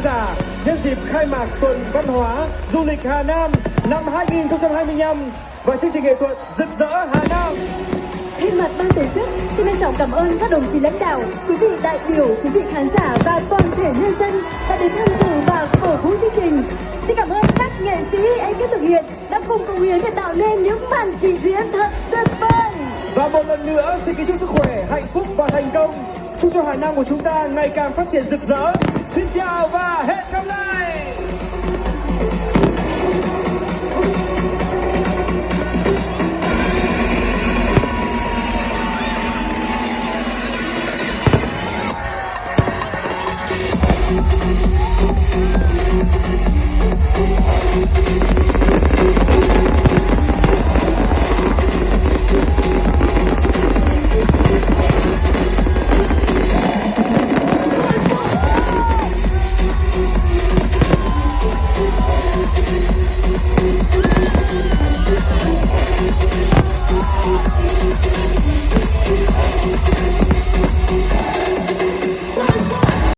giả nhân dịp khai mạc tuần văn hóa du lịch Hà Nam năm 2025 và chương trình nghệ thuật Rực rỡ Hà Nam. Thay mặt ban tổ chức, xin trân trọng cảm ơn các đồng chí lãnh đạo, quý vị đại biểu, quý vị khán giả và toàn thể nhân dân đã đến tham dự và cổ vũ chương trình. Xin cảm ơn các nghệ sĩ ekip thực hiện đã cùng công hiến để tạo nên những màn trình diễn thật tuyệt vời. Và một lần nữa xin kính chúc sức khỏe, hạnh phúc và thành công. Chúc cho Hà Nam của chúng ta ngày càng phát triển rực rỡ. Xin chào và hẹn gặp lại.